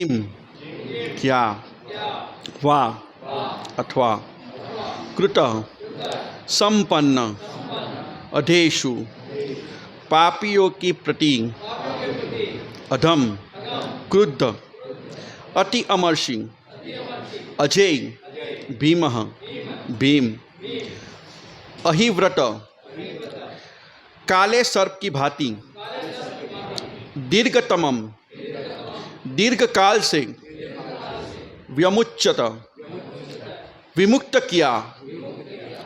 किम क्या वा अथवा कृत संपन्न अधेषु पापियों की प्रति अधम क्रुद्ध अति अमर्षि अजय भीमः भीम अहिव्रत काले सर्प की भांति दीर्घतमम दीर्घ काल से व्यमुच्यत विमुक्त किया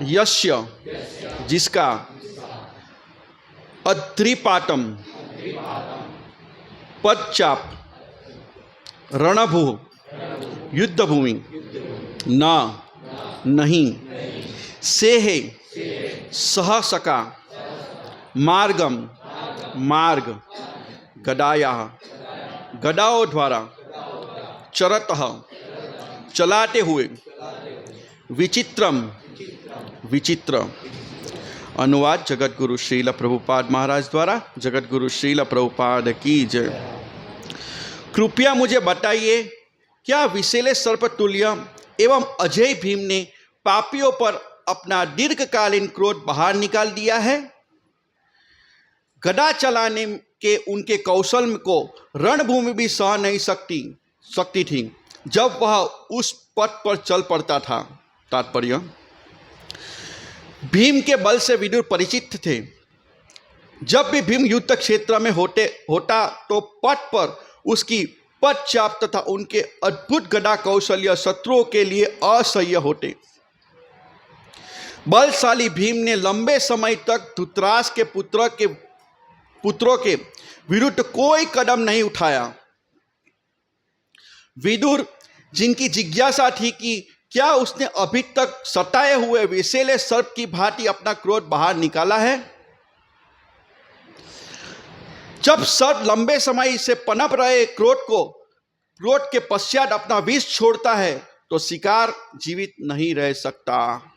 यस्य जिसका अद्रिपातम पदचाप रणभू युद्धभूमि न नहीं से है सह सका मार्गम मार्ग गदाया गदाओं द्वारा चरतः चलाते हुए विचित्रम विचित्र। अनुवाद जगत गुरु श्रील प्रभुपाद महाराज द्वारा। जगत गुरु श्रील प्रभुपाद की जय। कृपया मुझे बताइए, क्या विषैले सर्प तुल्य एवं अजय भीम ने पापियों पर अपना दीर्घकालीन क्रोध बाहर निकाल दिया है? गदा चलाने के उनके कौशल को रणभूमि भी सह नहीं सकती थी जब वह उस पथ पर चल पड़ता था। तात्पर्य, भीम के बल से विदुर परिचित थे। जब भी भीम युद्ध क्षेत्र में होता तो पथ पर उसकी पदचाप तथा उनके अद्भुत गदा कौशल्य शत्रुओं के लिए असह्य होते। बलशाली भीम ने लंबे समय तक धृतराष्ट्र के पुत्रों के विरुद्ध कोई कदम नहीं उठाया। विदुर, जिनकी जिज्ञासा थी कि क्या उसने अभी तक सताए हुए विषैले सर्प की भांति अपना क्रोध बाहर निकाला है? जब सर्प लंबे समय से पनप रहे क्रोध के पश्चात अपना विष छोड़ता है तो शिकार जीवित नहीं रह सकता।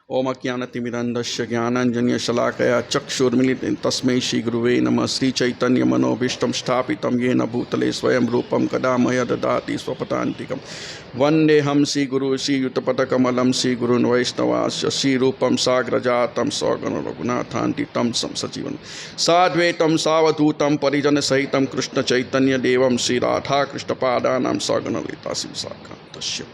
ओम अज्ञानतिमिरन्धस्य ज्ञानाञ्जनस्य शलाकया चक्षुर्मिलितं तस्मै श्री गुरुवे नमः। श्री चैतन्य मनोभीष्टं स्थापितं येन भूतले स्वयं रूपं कदा मह्यं ददाति स्वपदान्तिकं। वन्देऽहं श्री गुरु श्रीयुतपदकमलं श्री गुरुन् वैष्णवांश्च श्रीरूपं साग्रजातं सगण रघुनाथान्वितं सजीवं साद्वैतं सावधूतं परिजनसहितं कृष्ण चैतन्य देवं श्री राधा कृष्णपादानां सगण ललिता शिवशाखान्तस्य।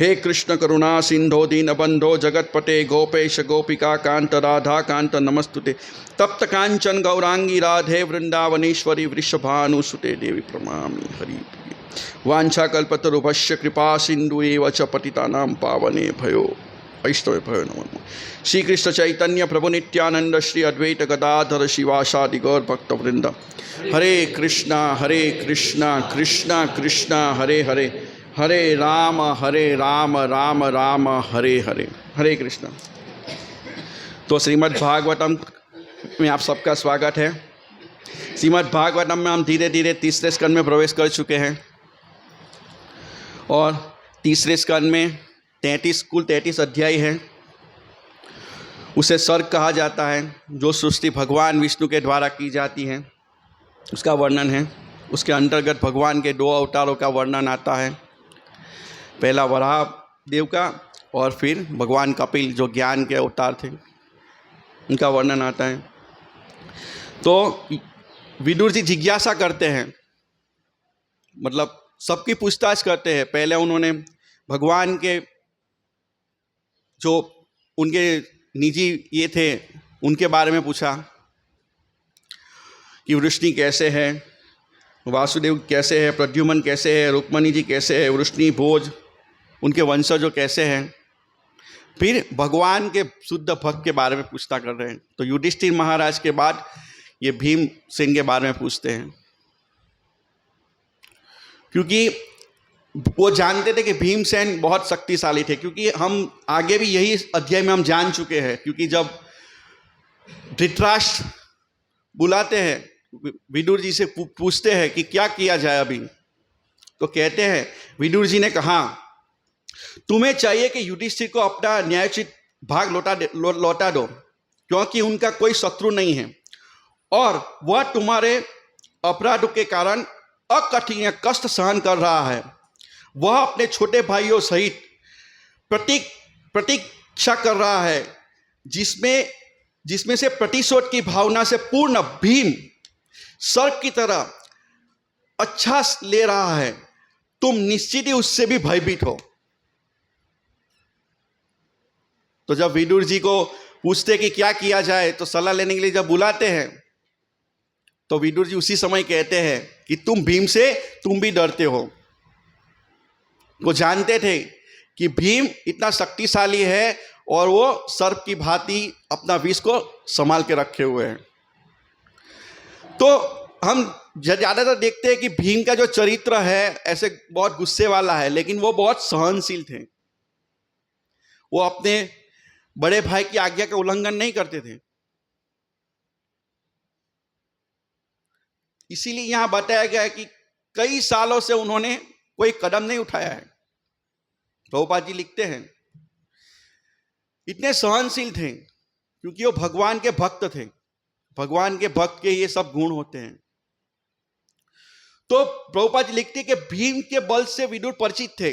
हे कृष्ण करुणा सिंधो दीनबंधो जगतपते गोपेश गोपिका कांत राधा कांत नमस्तुते। तप्त कांचन गौरांगी राधे वृंदावनेश्वरी वृषभानुसुते देवी प्रणमामि हरिप्रिये। वाञ्छाकल्पतरुभ्यश्च कृपा सिंधु एव च पतितानां पावने भयो वैष्णवे भयो नमो नमः। श्री कृष्ण चैतन्य प्रभु नित्यानंद श्री अद्वैत गदाधर शिवासादि गौर भक्तवृंद। हरे कृष्णा कृष्णा कृष्णा हरे हरे, हरे राम राम राम हरे हरे। हरे कृष्ण। तो श्रीमद् भागवतम में आप सबका स्वागत है। श्रीमद् भागवतम में हम धीरे धीरे तीसरे स्कंद में प्रवेश कर चुके हैं और तीसरे स्कंद में 33 अध्याय हैं। उसे सर्ग कहा जाता है। जो सृष्टि भगवान विष्णु के द्वारा की जाती है उसका वर्णन है। उसके अंतर्गत भगवान के 2 अवतारों का वर्णन आता है। पहला वराह देव का और फिर भगवान कपिल जो ज्ञान के अवतार थे उनका वर्णन आता है। तो विदुर जी जिज्ञासा करते हैं, मतलब सबकी पूछताछ करते हैं। पहले उन्होंने भगवान के जो उनके निजी ये थे उनके बारे में पूछा कि वृष्णि कैसे है, वासुदेव कैसे है, प्रद्युम्न कैसे है, रुक्मणी जी कैसे है, वृष्णि भोज उनके वंशजों कैसे हैं। फिर भगवान के शुद्ध भक्त के बारे में पूछता कर रहे हैं। तो युधिष्ठिर महाराज के बाद ये भीमसेन के बारे में पूछते हैं, क्योंकि वो जानते थे कि भीमसेन बहुत शक्तिशाली थे। क्योंकि हम आगे भी यही अध्याय में हम जान चुके हैं। क्योंकि जब धृतराष्ट्र बुलाते हैं, विदुर जी से पूछते हैं कि क्या किया जाए अभी, तो कहते हैं, विदुर जी ने कहा तुम्हें चाहिए कि युधिष्ठिर को अपना न्यायोचित भाग लौटा दो, क्योंकि उनका कोई शत्रु नहीं है और वह तुम्हारे अपराधों के कारण अकठिन कष्ट सहन कर रहा है, वह अपने छोटे भाइयों सहित प्रतीक्षा कर रहा है, जिसमें से प्रतिशोध की भावना से पूर्ण भीम सर्प की तरह अच्छा ले रहा है। तुम निश्चित ही उससे भी भयभीत हो। तो जब विदुर जी को पूछते कि क्या किया जाए, तो सलाह लेने के लिए जब बुलाते हैं, तो विदुर जी उसी समय कहते हैं कि तुम भीम से तुम भी डरते हो। वो जानते थे कि भीम इतना शक्तिशाली है और वो सर्प की भांति अपना विष को संभाल के रखे हुए हैं। तो हम ज़्यादातर देखते हैं कि भीम का जो चरित्र है ऐसे बहुत गुस्से वाला है, लेकिन वो बहुत सहनशील थे। वो अपने बड़े भाई की आज्ञा का उल्लंघन नहीं करते थे। इसीलिए यहां बताया गया है कि कई सालों से उन्होंने कोई कदम नहीं उठाया है। प्रभुपाद जी लिखते हैं इतने सहनशील थे क्योंकि वो भगवान के भक्त थे। भगवान के भक्त के ये सब गुण होते हैं। तो प्रभुपाद जी लिखते कि भीम के बल से विदुर परिचित थे।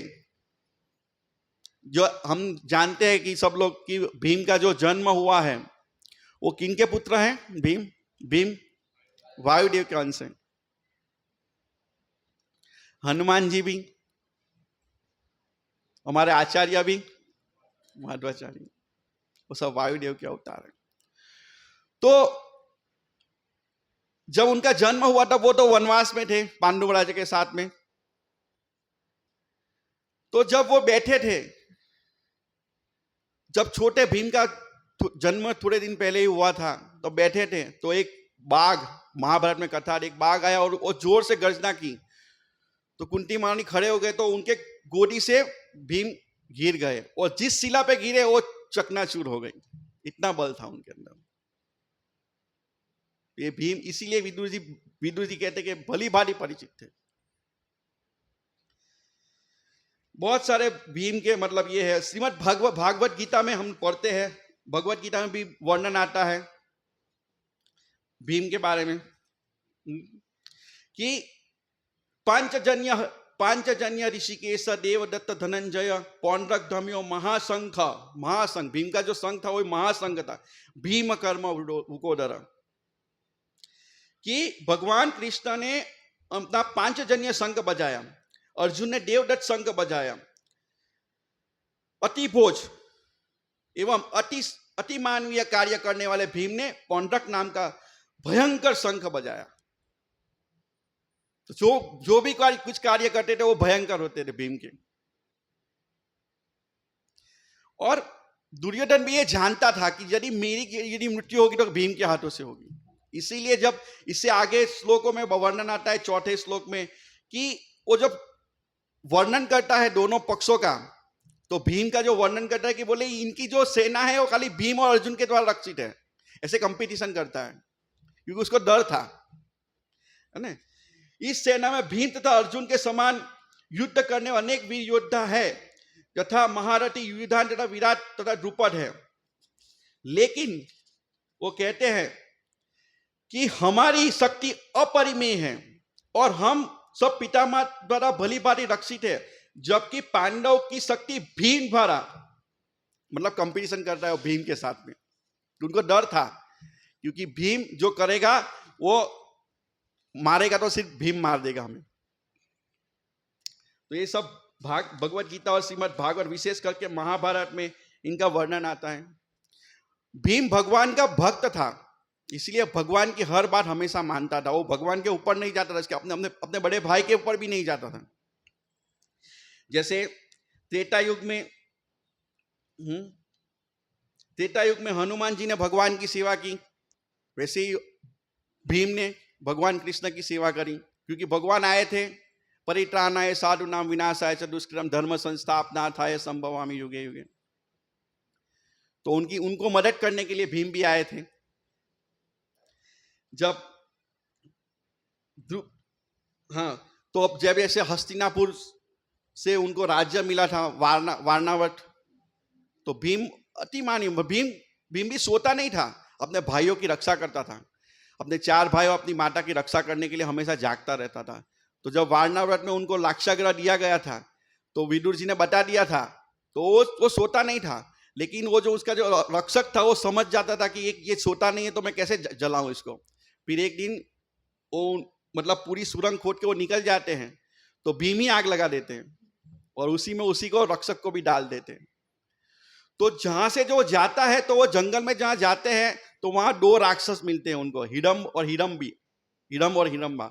जो हम जानते हैं कि सब लोग कि भीम का जो जन्म हुआ है वो किन के पुत्र हैं? भीम वायुदेव के अंश हैं। हनुमान जी भी, हमारे आचार्य भी, माधवाचार्य, वो सब वायुदेव के अवतार हैं। तो जब उनका जन्म हुआ था वो तो वनवास में थे पांडु राजा के साथ में। तो जब वो बैठे थे, जब छोटे भीम का जन्म थोड़े दिन पहले ही हुआ था, तो बैठे थे तो एक बाघ, महाभारत में कथा, एक बाघ आया और वो जोर से गर्जना की। तो कुंती महारानी खड़े हो गए तो उनके गोदी से भीम गिर गए और जिस शिला पे गिरे वो चकनाचूर हो गई। इतना बल था उनके अंदर। ये भीम, इसीलिए विदुर जी कहते कि भली भांति परिचित थे। बहुत सारे भीम के मतलब ये है। श्रीमद् भागवत गीता में हम पढ़ते हैं, भगवत गीता में भी वर्णन आता है भीम के बारे में कि पांचजन्य ऋषिकेश देवदत्त धनंजय पौंड्रक धम्यो महाशंख। भीम का जो शंख था वो महाशंख था। भीम कर्म उकोदर, कि भगवान कृष्ण ने अपना पांचजन्य शंख बजाया, अर्जुन ने देवदत्त शंख बजाया, अतिभोज एवं अति मानवीय कार्य करने वाले भीम ने पौंड्रक नाम का भयंकर शंख बजाया। तो जो भी कुछ कार्य करते थे वो भयंकर होते थे भीम के। और दुर्योधन भी ये जानता था कि यदि मृत्यु होगी तो भीम के हाथों से होगी। इसीलिए जब इससे आगे श्लोकों में वर्णन आता है, चौथे श्लोक में, कि वो जब वर्णन करता है दोनों पक्षों का, तो भीम का जो वर्णन करता है कि बोले इनकी जो सेना है वो खाली भीम और अर्जुन के द्वारा रक्षित है, ऐसे कंपटीशन करता है क्योंकि उसको डर था, है ना। इस सेना में भीम तथा अर्जुन के समान युद्ध करने वाले अनेक वीर योद्धा है, तथा महारथी युधान तथा विराट तथा द्रुपद है। लेकिन वो कहते हैं कि हमारी शक्ति अपरिमेय है और हम सब पितामह द्वारा भली भांति रक्षित है, जबकि पांडव की शक्ति भीम द्वारा, मतलब कंपटीशन करता है वो भीम के साथ में। उनको डर था क्योंकि भीम जो करेगा वो मारेगा तो सिर्फ भीम मार देगा हमें। तो ये सब भाग भगवत गीता और श्रीमद् भागवत, विशेष करके महाभारत में इनका वर्णन आता है। भीम भगवान का भक्त था, इसलिए भगवान की हर बात हमेशा मानता था। वो भगवान के ऊपर नहीं जाता था, इसके अपने बड़े भाई के ऊपर भी नहीं जाता था। जैसे त्रेता युग में हनुमान जी ने भगवान की सेवा की, वैसे ही भीम ने भगवान कृष्ण की सेवा करी, क्योंकि भगवान आए थे परित्राणाय साधूनां विनाशाय च दुष्कृतम् धर्म संस्थापनार्थाय संभवामि युगे युगे। तो उनको मदद करने के लिए भीम भी आए थे। जब तो अब जब ऐसे हस्तिनापुर से उनको राज्य मिला था वारणावत, तो भीम अतिमानी भीम भी सोता नहीं था, अपने भाइयों की रक्षा करता था। अपने 4 भाइयों अपनी माता की रक्षा करने के लिए हमेशा जागता रहता था। तो जब वारणा व्रत में उनको लाक्षाग्रह दिया गया था तो विदुर जी ने बता दिया था, तो वो सोता नहीं था, लेकिन वो जो उसका जो रक्षक था वो समझ जाता था कि ये सोता नहीं है तो मैं कैसे जलाऊं इसको। फिर एक दिन वो मतलब पूरी सुरंग खोद के वो निकल जाते हैं, तो भीम ही आग लगा देते हैं और उसी में उसी को रक्षक को भी डाल देते हैं। तो जहां से जो जाता है तो वो जंगल में जहां जाते हैं तो वहां दो राक्षस मिलते हैं उनको, हिडम्ब और हिडम्बी, हिडम्ब और हिडम्बा।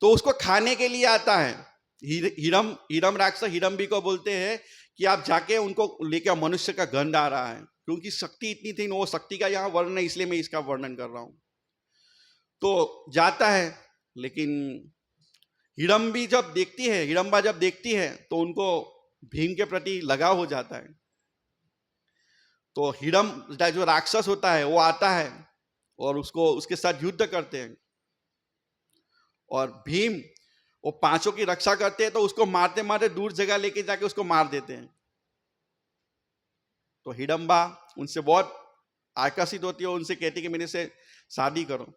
तो उसको खाने के लिए आता है। हिडम राक्षस हिडम्बी को बोलते हैं कि आप जाके उनको लेके आओ, मनुष्य का गंध आ रहा है, क्योंकि शक्ति इतनी थी, वो शक्ति का यहाँ वर्णन है इसलिए मैं इसका वर्णन कर रहा हूं। तो जाता है, लेकिन हिडम्बी जब देखती है, हिडम्बा जब देखती है तो उनको भीम के प्रति लगाव हो जाता है। तो हिडम जो राक्षस होता है वो आता है और उसको उसके साथ युद्ध करते हैं, और भीम वो पांचों की रक्षा करते हैं, तो उसको मारते मारते दूर जगह लेके जाके उसको मार देते हैं। तो हिडम्बा उनसे बहुत आकर्षित होती है, उनसे कहती कि मेरे से शादी करो।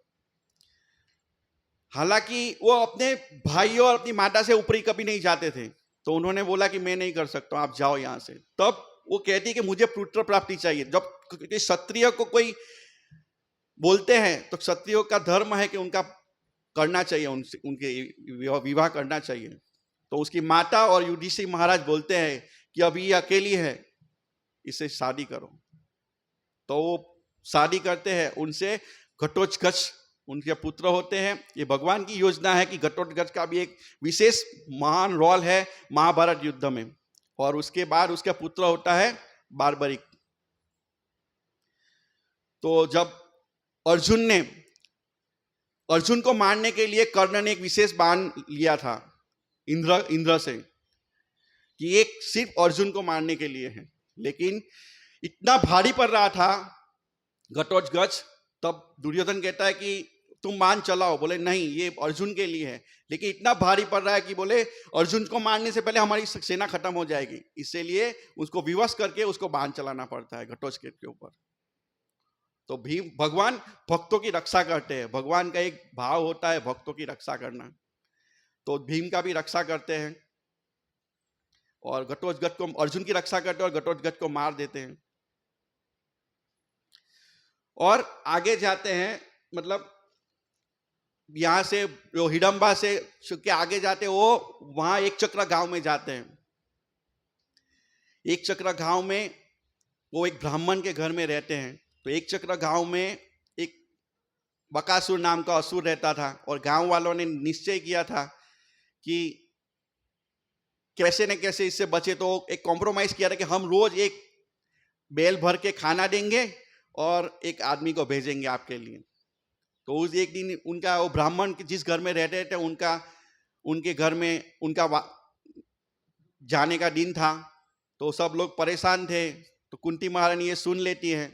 हालांकि वो अपने भाई और अपनी माता से ऊपरी कभी नहीं जाते थे, तो उन्होंने बोला कि मैं नहीं कर सकता, आप जाओ यहां से। तब वो कहती कि मुझे पुत्र प्राप्ति चाहिए। जब क्षत्रिय को कोई बोलते हैं तो क्षत्रियों का धर्म है कि उनका करना चाहिए, उनसे उनके विवाह करना चाहिए। तो उसकी माता और युधिष्ठिर महाराज बोलते हैं कि अभी ये अकेली है, इसे शादी करो। तो वो शादी करते हैं उनसे। घटोत्कच उनके पुत्र होते हैं। ये भगवान की योजना है कि घटोत्कच का भी एक विशेष महान रोल है महाभारत युद्ध में। और उसके बाद उसका पुत्र होता है बार्बरिक। तो जब अर्जुन को मारने के लिए कर्ण ने एक विशेष बाण लिया था इंद्र से, कि एक सिर्फ अर्जुन को मारने के लिए है, लेकिन इतना भारी पड़ रहा था घटोत्कच। तब दुर्योधन कहता है कि तुम बाण चलाओ। बोले नहीं, ये अर्जुन के लिए है, लेकिन इतना भारी पड़ रहा है कि बोले अर्जुन को मारने से पहले हमारी सेना खत्म हो जाएगी, इसलिए उसको विवश करके उसको बाण चलाना पड़ता है घटोत्कच के ऊपर। तो भीम भगवान भक्तों की रक्षा करते हैं। भगवान का एक भाव होता है भक्तों की रक्षा करना, तो भीम का भी रक्षा करते हैं और घटोत्कच को, अर्जुन की रक्षा करते हैं और घटोत्कच को मार देते हैं। और आगे जाते हैं, मतलब यहां से जो हिडम्बा से के आगे जाते हैं, वो वहां एक चक्र गांव में जाते हैं। एक चक्र गांव में वो एक ब्राह्मण के घर में रहते हैं। तो एक चक्र गांव में एक बकासुर नाम का असुर रहता था, और गांव वालों ने निश्चय किया था कि कैसे न कैसे इससे बचे। तो एक कॉम्प्रोमाइज किया था कि हम रोज एक बैल भर के खाना देंगे और एक आदमी को भेजेंगे आपके लिए। तो उस एक दिन उनका, वो ब्राह्मण जिस घर में रहते थे उनके घर में उनका जाने का दिन था। तो सब लोग परेशान थे। तो कुंती महारानी ये सुन लेती है,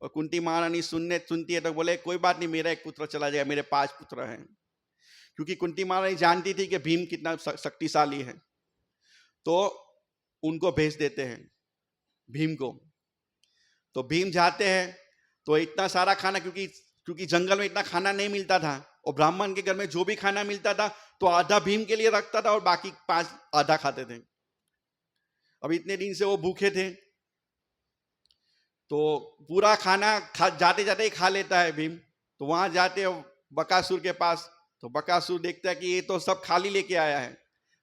और कुंती महारानी सुनती है तो बोले कोई बात नहीं, मेरा एक पुत्र चला जाएगा, मेरे 5 पुत्र हैं। क्योंकि कुंती महारानी जानती थी कि भीम कितना शक्तिशाली है, तो उनको भेज देते हैं भीम को। तो भीम जाते हैं, तो इतना सारा खाना, क्योंकि जंगल में इतना खाना नहीं मिलता था, और ब्राह्मण के घर में जो भी खाना मिलता था तो आधा भीम के लिए रखता था और बाकी 5 आधा खाते थे। अब इतने दिन से वो भूखे थे, तो पूरा खाना जाते जाते ही खा लेता है भीम। तो वहां जाते हैं बकासुर के पास, तो बकासुर देखता है कि ये तो सब खाली लेके आया है,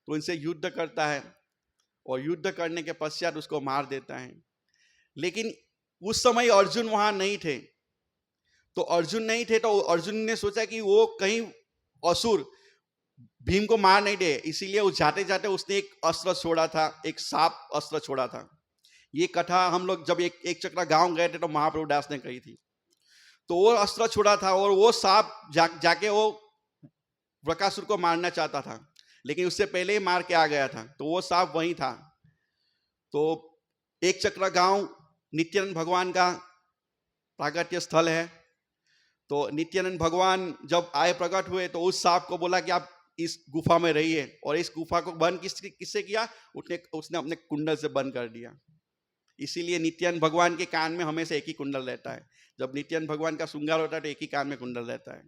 तो इनसे युद्ध करता है, और युद्ध करने के पश्चात उसको मार देता है। लेकिन उस समय अर्जुन वहां नहीं थे। तो अर्जुन ने सोचा कि वो कहीं असुर भीम को मार नहीं दे, इसीलिए वो जाते जाते उसने एक अस्त्र छोड़ा था, एक सांप अस्त्र छोड़ा था। ये कथा हम लोग जब एक चक्रा गांव गए थे तो महाप्रभु दास ने कही थी। तो वो अस्त्र छोड़ा था, और वो सांप जाके वो बकासुर को मारना चाहता था, लेकिन उससे पहले ही मार के आ गया था। तो वो सांप वहीं था। तो एक चक्रा गांव नित्यानंद भगवान का प्रागट्य स्थल है। तो नित्यानंद भगवान जब आए, प्रकट हुए, तो उस सांप को बोला कि आप इस गुफा में रहिए, और इस गुफा को बंद किससे किया? उसने अपने कुंडल से बंद कर दिया। इसीलिए नित्यानंद भगवान के कान में हमेशा एक ही कुंडल रहता है। जब नित्यानंद भगवान का श्रृंगार होता है तो एक ही कान में कुंडल रहता है,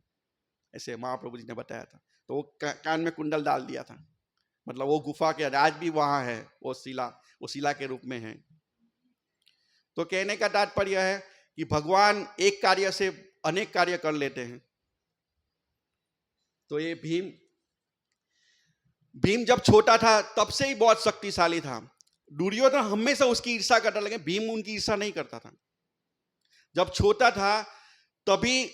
ऐसे महाप्रभु जी ने बताया था। तो वो कान में कुंडल डाल दिया था। मतलब वो गुफा के आज भी वहां है, वो शिला के रूप में है। तो कहने का तात्पर्य है कि भगवान एक कार्य से अनेक कार्य कर लेते हैं। तो ये भीम जब छोटा था तब से ही बहुत शक्तिशाली था। दुर्योधन हमेशा उसकी ईर्ष्या करता, लेकिन भीम उनकी ईर्ष्या नहीं करता था। जब छोटा था तभी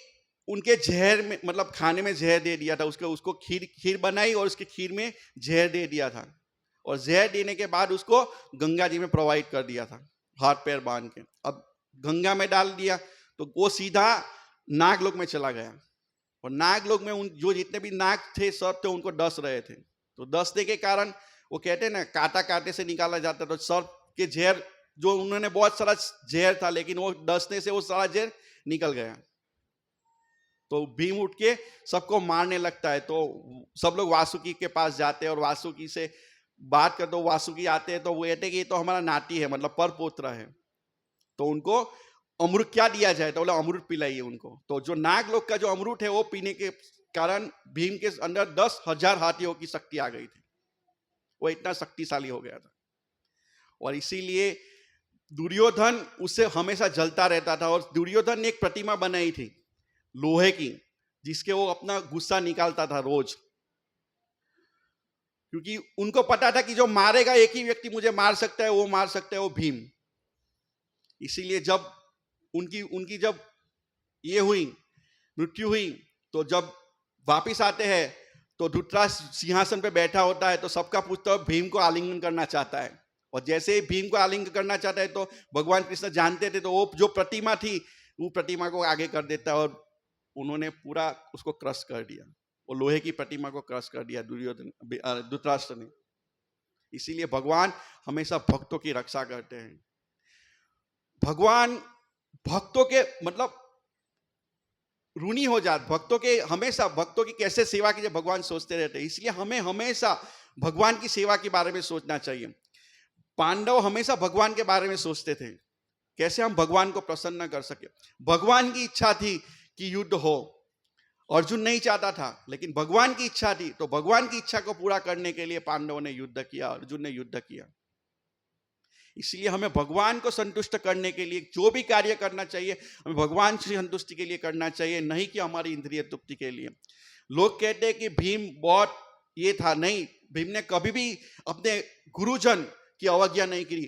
उनके जहर में, मतलब खाने में जहर दे दिया था, उसको खीर बनाई और उसके खीर में जहर दे दिया था, और जहर देने के बाद उसको गंगा जी में प्रोवाइड कर दिया था हाथ पैर बांध के। अब गंगा में डाल दिया तो वो सीधा नागलोक में चला गया, और नागलोक में जो जितने भी नाग थे सब थे उनको डस रहे थे। तो डसने के कारण वो कहते हैं ना, कांटा कांटे से निकाला जाता, तो सर्प के जहर जो उन्होंने बहुत सारा जहर था, लेकिन वो डसने से वो सारा जहर निकल गया। तो भीम उठ के सबको मारने लगता है। तो सब लोग वासुकी के पास जाते हैं और वासुकी से बात करते, तो वासुकी आते हैं तो वो कहते हैं कि ये तो हमारा नाती है, मतलब परपोत्र है, तो उनको अमृत क्या दिया जाए, तो बोला अमृत पिलाइए उनको। तो जो नागलोक का जो अमृत है वो पीने के कारण भीम के अंदर 10,000 हाथियों की शक्ति आ गई थी। वो इतना शक्तिशाली हो गया था, और इसीलिए दुर्योधन उससे हमेशा जलता रहता था। और दुर्योधन ने एक प्रतिमा बनाई थी लोहे की, जिसके वो अपना गुस्सा निकालता था रोज, क्योंकि उनको पता था कि जो मारेगा एक ही व्यक्ति मुझे मार सकता है, वो मार सकता है, वो भीम। इसीलिए जब उनकी जब ये हुई, मृत्यु हुई, तो जब वापिस आते हैं तो धृतराष्ट्र सिंहासन पे बैठा होता है, तो सबका पूछता है भीम को आलिंगन करना चाहता है, और जैसे ही भीम को आलिंगन करना चाहता है तो भगवान कृष्ण जानते थे, तो वो जो प्रतिमा थी वो प्रतिमा को आगे कर देता है, और उन्होंने पूरा उसको क्रश कर दिया, वो लोहे की प्रतिमा को क्रश कर दिया धृतराष्ट्र ने। इसीलिए भगवान हमेशा भक्तों की रक्षा करते हैं। भगवान भक्तों के मतलब ऋणी हो जाते, भक्तों के हमेशा भक्तों की कैसे सेवा कीजिए भगवान सोचते रहते हैं। इसलिए हमें हमेशा भगवान की सेवा के बारे में सोचना चाहिए। पांडव हमेशा भगवान के बारे में सोचते थे, कैसे हम भगवान को प्रसन्न कर सके। भगवान की इच्छा थी कि युद्ध हो, अर्जुन नहीं चाहता था, लेकिन भगवान की इच्छा थी, तो भगवान की इच्छा को पूरा करने के लिए पांडवों ने युद्ध किया, अर्जुन ने युद्ध किया। इसलिए हमें भगवान को संतुष्ट करने के लिए जो भी कार्य करना चाहिए, हमें भगवान की संतुष्टि के लिए करना चाहिए, नहीं कि हमारी इंद्रिय तृप्ति के लिए। लोग कहते हैं कि भीम बहुत ये था, नहीं, भीम ने कभी भी अपने गुरुजन की अवज्ञा नहीं की,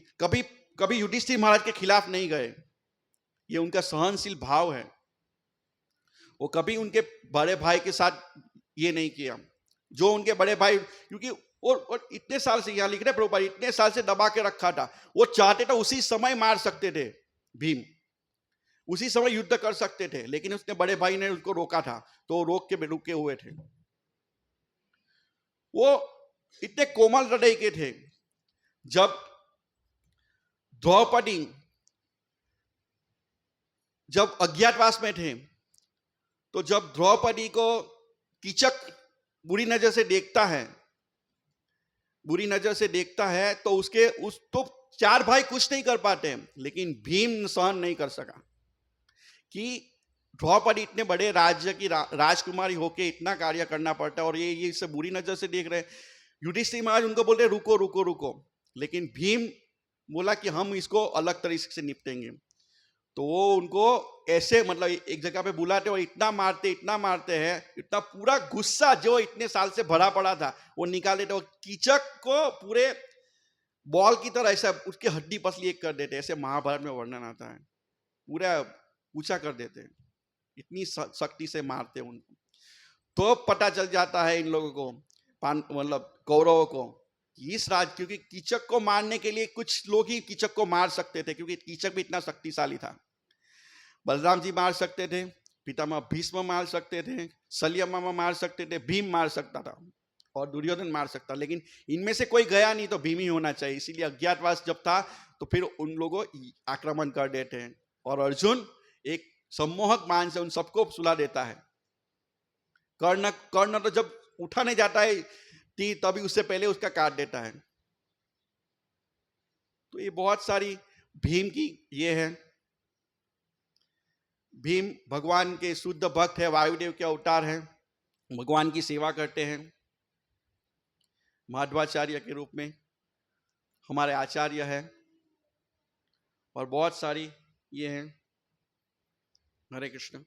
कभी युधिष्ठिर महाराज के खिलाफ नहीं गए। ये उनका सहनशील भाव है। वो कभी उनके बड़े भाई के साथ ये नहीं किया, जो उनके बड़े भाई, क्योंकि और इतने साल से, यहां लिख रहे प्रभुपाद, इतने साल से दबा के रखा था, वो चाहते थे उसी समय मार सकते थे भीम, उसी समय युद्ध कर सकते थे, लेकिन उसने बड़े भाई ने उसको रोका था, तो रोक के रुके हुए थे। वो इतने कोमल हृदय के थे। जब द्रौपदी जब अज्ञातवास में थे, तो जब द्रौपदी को कीचक बुरी नजर से देखता है, तो तो 4 भाई कुछ नहीं कर पाते, लेकिन भीम सहन नहीं कर सका कि द्रौपदी इतने बड़े राज्य की राजकुमारी होके इतना कार्य करना पड़ता है, और ये इसे बुरी नजर से देख रहे हैं। युधिष्ठिर महाराज उनको बोल रहे रुको रुको रुको, लेकिन भीम बोला कि हम इसको अलग तरीके से निपटेंगे। तो वो उनको ऐसे, मतलब एक जगह पे बुलाते और इतना मारते हैं, इतना पूरा गुस्सा जो इतने साल से भरा पड़ा था वो निकाल देते, और कीचक को पूरे बॉल की तरह ऐसा उसकी हड्डी पसली एक कर देते, ऐसे महाभारत में वर्णन आता है, पूरा ऊंचा कर देते हैं, इतनी शक्ति से मारते हैं उनको। तो पता चल जाता है इन लोगों को, मतलब कौरवों को, इस क्योंकि कीचक को मारने के लिए कुछ लोग ही कीचक को मार सकते थे, क्योंकि कीचक भी इतना शक्तिशाली था। बलराम जी मार सकते थे, पितामह भीष्म मार सकते थे, शल्य मामा मार सकते थे, भीम मार सकता था, और दुर्योधन मार सकता, लेकिन इनमें से कोई गया नहीं, तो भीम ही होना चाहिए। इसीलिए अज्ञातवास जब था तो फिर उन लोगों आक्रमण कर देते हैं, और अर्जुन एक सम्मोहक मान से उन सबको सुला देता है। कर्ण तो जब उठाने जाता है तभी उससे पहले उसका काट देता है। तो ये बहुत सारी भीम की ये है। भीम भगवान के शुद्ध भक्त है, वायुदेव के अवतार है, भगवान की सेवा करते हैं, माधवाचार्य के रूप में हमारे आचार्य हैं, और बहुत सारी ये हैं। हरे कृष्ण।